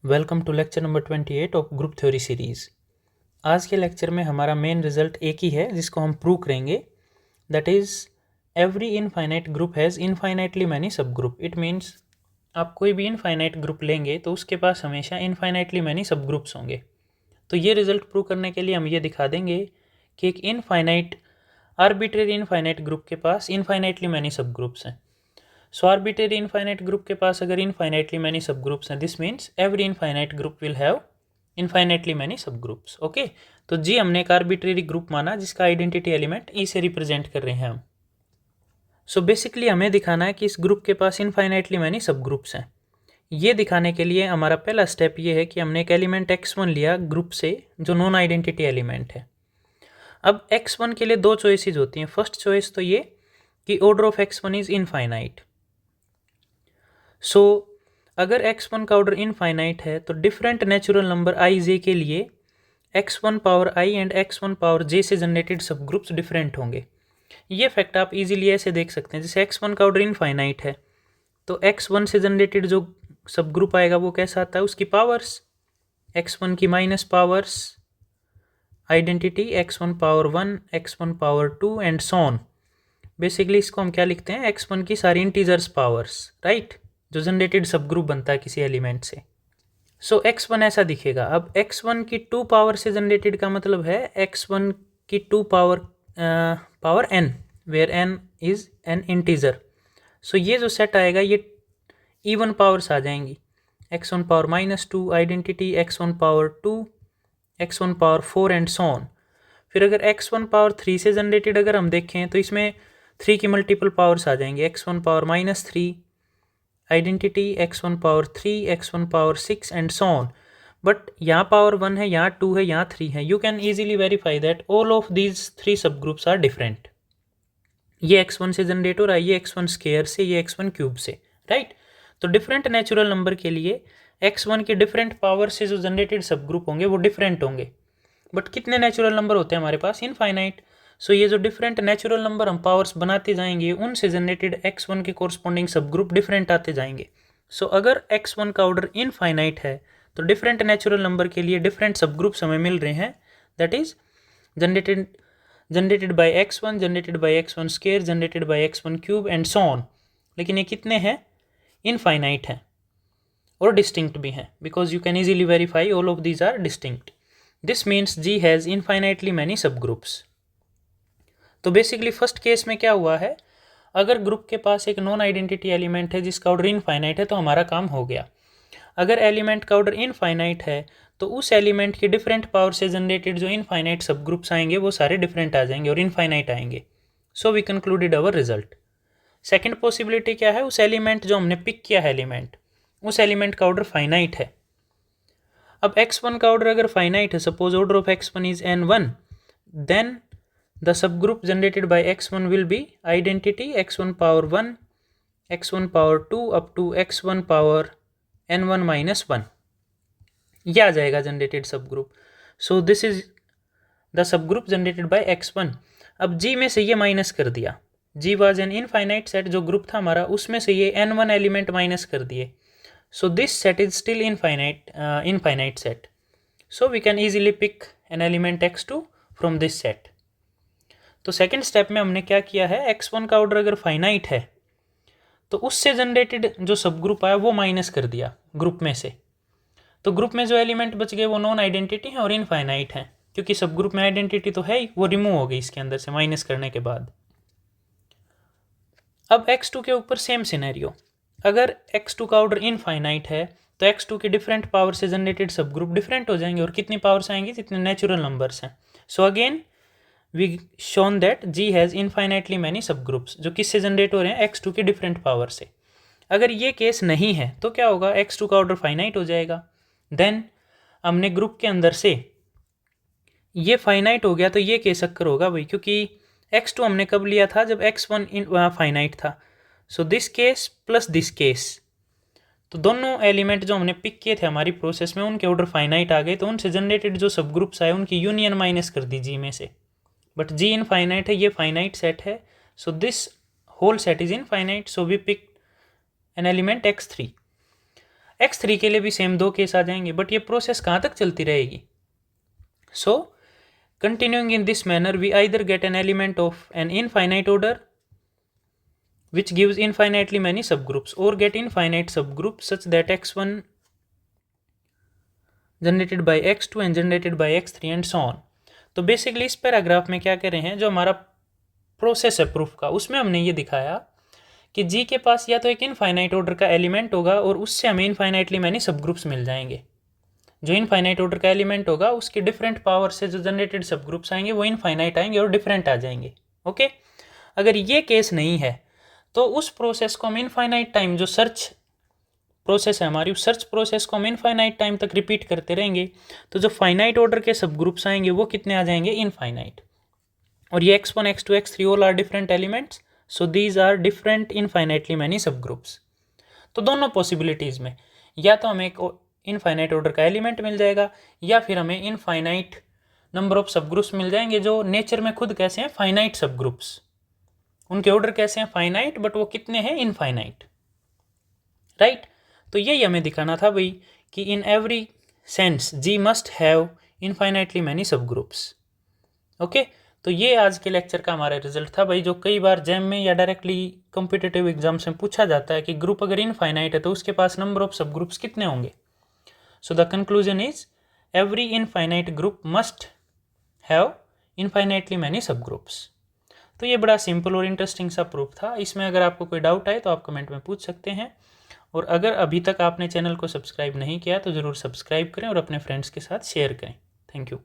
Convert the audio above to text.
Welcome to lecture number 28 of group theory series. आज के lecture में हमारा मेन रिजल्ट एक ही है जिसको हम प्रूव करेंगे, that is every infinite group has infinitely many सब ग्रुप। इट मीन्स आप कोई भी इनफाइनाइट ग्रुप लेंगे तो उसके पास हमेशा इनफाइनाइटली मैनी सब ग्रुप्स होंगे। तो ये रिजल्ट प्रूव करने के लिए हम ये दिखा देंगे कि एक इनफाइनाइट आर्बिट्रेरी इनफाइनाइट ग्रुप के पास इनफाइनाइटली मैनी सब ग्रुप्स हैं। सो आर्बिट्रेरी इनफाइनाइट ग्रुप के पास अगर इनफाइनाइटली मैनी सब ग्रुप्स हैं, this means every infinite group will have infinitely many subgroups. Okay, तो जी हमने एक आर्बिट्रेरी ग्रुप माना जिसका आइडेंटिटी एलिमेंट ई से रिप्रेजेंट कर रहे हैं हम। सो बेसिकली हमें दिखाना है कि इस ग्रुप के पास इनफाइनाइटली मैनी सब ग्रुप्स हैं। ये दिखाने के लिए हमारा पहला स्टेप ये है कि हमने एक एलिमेंट x1 लिया ग्रुप से जो नॉन आइडेंटिटी एलिमेंट है। अब x1 के लिए दो चॉइसेस होती हैं। फर्स्ट चॉइस तो ये कि order of x1 is infinite. So अगर x1 का ऑर्डर इनफाइनाइट है तो different natural number i j के लिए x1 power i and x1 power j से जनरेटेड सब ग्रुप्स डिफरेंट होंगे। ये फैक्ट आप इजीली ऐसे देख सकते हैं, जैसे x1 का ऑर्डर इनफाइनाइट है तो x1 से जनरेटेड जो सब ग्रुप आएगा वो कैसा आता है, उसकी पावर्स x1 की minus powers identity x1 power 1 x1 power 2 and so on. Basically इसको हम क्या लिखते हैं, x1 की सारी इंटीजर्स पावर्स, राइट, जो जनरेटेड सब ग्रुप बनता है किसी एलिमेंट से। सो x1 ऐसा दिखेगा। अब x1 की 2 पावर से जनरेटेड का मतलब है x1 की 2 power n, where n is an integer. So ये जो सेट आएगा ये इवन पावर्स आ जाएंगी, x1 power -2 identity, x1 power 2, x1 power 4 and so on. फिर अगर x1 पावर 3 से जनरेटेड अगर हम देखें तो इसमें 3 की मल्टीपल पावर्स आ जाएंगे, x1 power -3 identity, x1 power 3, x1 power 6 and so on. But यहाँ पावर 1 है, यहाँ 2 है, यहाँ 3 है। You can easily verify that all of these 3 सब ग्रुप्स आर डिफरेंट। ये x1 से जनरेट हो रहा है, ये x1 स्क्वायर से, ये x1 क्यूब से, राइट। तो डिफरेंट नेचुरल नंबर के लिए x1 के डिफरेंट पावर से जो जनरेटेड सब ग्रुप होंगे वो डिफरेंट होंगे। बट कितने नेचुरल नंबर होते हैं हमारे पास, इनफाइनाइट। सो ये जो डिफरेंट नेचुरल नंबर हम पावर्स बनाते जाएंगे उनसे जनरेटेड x1 के कोरस्पॉन्डिंग सब ग्रुप डिफरेंट आते जाएंगे। सो अगर x1 का ऑर्डर इनफाइनाइट है तो डिफरेंट नेचुरल नंबर के लिए डिफरेंट सब ग्रुप्स हमें मिल रहे हैं, that is generated by x1, generated by x1 square, generated by x1 cube and so on. लेकिन ये कितने हैं, इनफाइनाइट हैं और डिस्टिंक्ट भी हैं, because you can easily verify all of these are distinct. This means G has infinitely many subgroups. तो basically first case में क्या हुआ है, अगर ग्रुप के पास एक नॉन आइडेंटिटी एलिमेंट है जिसका ऑर्डर इनफाइनाइट है तो हमारा काम हो गया। अगर एलिमेंट का ऑर्डर इनफाइनाइट है तो उस एलिमेंट की डिफरेंट पावर से जनरेटेड जो इनफाइनाइट सब ग्रुप्स आएंगे वो सारे डिफरेंट आ जाएंगे और इनफाइनाइट आएंगे। So we concluded our result. Second possibility क्या है, उस एलिमेंट जो हमने पिक किया है एलिमेंट, उस एलिमेंट का ऑर्डर फाइनाइट है। अब x1 का ऑर्डर अगर फाइनाइट है, suppose order of x1 is n1, then the subgroup generated by x1 will be identity x1 power 1, x1 power 2 up to x1 power n1 -1। ये आ जाएगा generated subgroup. So this is the subgroup generated by x1। अब g में से ये minus कर दिया, g was an infinite set, जो ग्रुप था हमारा उसमें से ये n1 एलिमेंट माइनस कर दिए। So this set is still infinite set. So we can easily pick an element x2 from this set. तो सेकेंड स्टेप में हमने क्या किया है, x1 का ऑर्डर अगर फाइनाइट है तो उससे जनरेटेड जो सब ग्रुप आया वो माइनस कर दिया ग्रुप में से। तो ग्रुप में जो एलिमेंट बच गए वो नॉन आइडेंटिटी हैं और इनफाइनाइट हैं, क्योंकि सब ग्रुप में आइडेंटिटी तो है ही, वो रिमूव हो गई इसके अंदर से माइनस करने के बाद। अब x2 के ऊपर सेम सिनेरियो, अगर x2 का ऑर्डर इनफाइनाइट है तो x2 की डिफरेंट पावर से जनरेटेड सब ग्रुप डिफरेंट हो जाएंगे और कितनी पावर्स आएंगी, जितने नेचुरल नंबर्स हैं। So again we shown that G has infinitely many subgroups, जो किससे जनरेट हो रहे हैं, x2 की डिफरेंट पावर से। अगर ये केस नहीं है तो क्या होगा, x2 का ऑर्डर फाइनाइट हो जाएगा। देन हमने ग्रुप के अंदर से ये फाइनाइट हो गया तो ये केस अक्कर होगा भाई, क्योंकि x2 हमने कब लिया था, जब x1 फाइनाइट था। So this case plus this case, तो दोनों एलिमेंट जो हमने पिक किए थे हमारी प्रोसेस में उनके ऑर्डर फाइनाइट आ गए, तो उनसे जनरेटेड जो सब ग्रुप्स आए उनकी यूनियन माइनस कर दी G में से। बट G इनफाइनाइट है, ये फाइनाइट सेट है, so this whole set is infinite, so we pick an element x3। x3 के लिए भी सेम 2 केस आ जाएंगे, बट ये प्रोसेस कहाँ तक चलती रहेगी? सो continuing in this manner, we either get an element of an infinite order which gives infinitely many subgroups, or get infinite subgroups such that x1 generated by x2 and generated by x3 and so on. तो basically इस paragraph में क्या कह रहे हैं, जो हमारा process है प्रूफ का, उसमें हमने ये दिखाया कि जी के पास या तो एक इनफाइनाइट ऑर्डर का एलिमेंट होगा और उससे हमें इनफाइनाइटली मैनी सब ग्रुप्स मिल जाएंगे। जो इनफाइनाइट ऑर्डर का एलिमेंट होगा उसके डिफरेंट पावर से जो जनरेटेड सब ग्रुप्स आएंगे वो इनफाइनाइट आएंगे और डिफरेंट आ जाएंगे। ओके, अगर ये केस नहीं है तो उस प्रोसेस को हम इनफाइनाइट टाइम, जो सर्च प्रोसेस है हमारी, उस सर्च प्रोसेस को हम इनफाइनाइट टाइम तक रिपीट करते रहेंगे। तो जो फाइनाइट ऑर्डर के सब ग्रुप्स आएंगे वो कितने आ जाएंगे? इनफाइनाइट। और ये x1 x2 x3 all are different elements, so these are different infinitely many subgroups. तो दोनों पॉसिबिलिटीज़ में या तो हमें एक इनफाइनाइट ऑर्डर का एलिमेंट मिल जाएगा या फिर हमें infinite number of subgroups मिल जाएंगे, जो नेचर में खुद कैसे हैं? फाइनाइट सब ग्रुप्स। उनके ऑर्डर कैसे हैं? फाइनाइट, बट वो कितने हैं? इनफाइनाइट। राइट। तो यही हमें दिखाना था भाई कि in every sense G must have infinitely many subgroups. Okay, तो ये आज के लेक्चर का हमारा रिजल्ट था भाई, जो कई बार जैम में या डायरेक्टली कॉम्पिटिटिव एग्जाम्स में पूछा जाता है कि ग्रुप अगर इनफाइनाइट है तो उसके पास नंबर ऑफ सब ग्रुप्स कितने होंगे। So the conclusion is every infinite group must have infinitely many subgroups. तो ये बड़ा सिंपल और इंटरेस्टिंग सा प्रूफ था। इसमें अगर आपको कोई डाउट आए तो आप कमेंट में पूछ सकते हैं, और अगर अभी तक आपने चैनल को सब्सक्राइब नहीं किया तो ज़रूर सब्सक्राइब करें और अपने फ्रेंड्स के साथ शेयर करें। Thank you.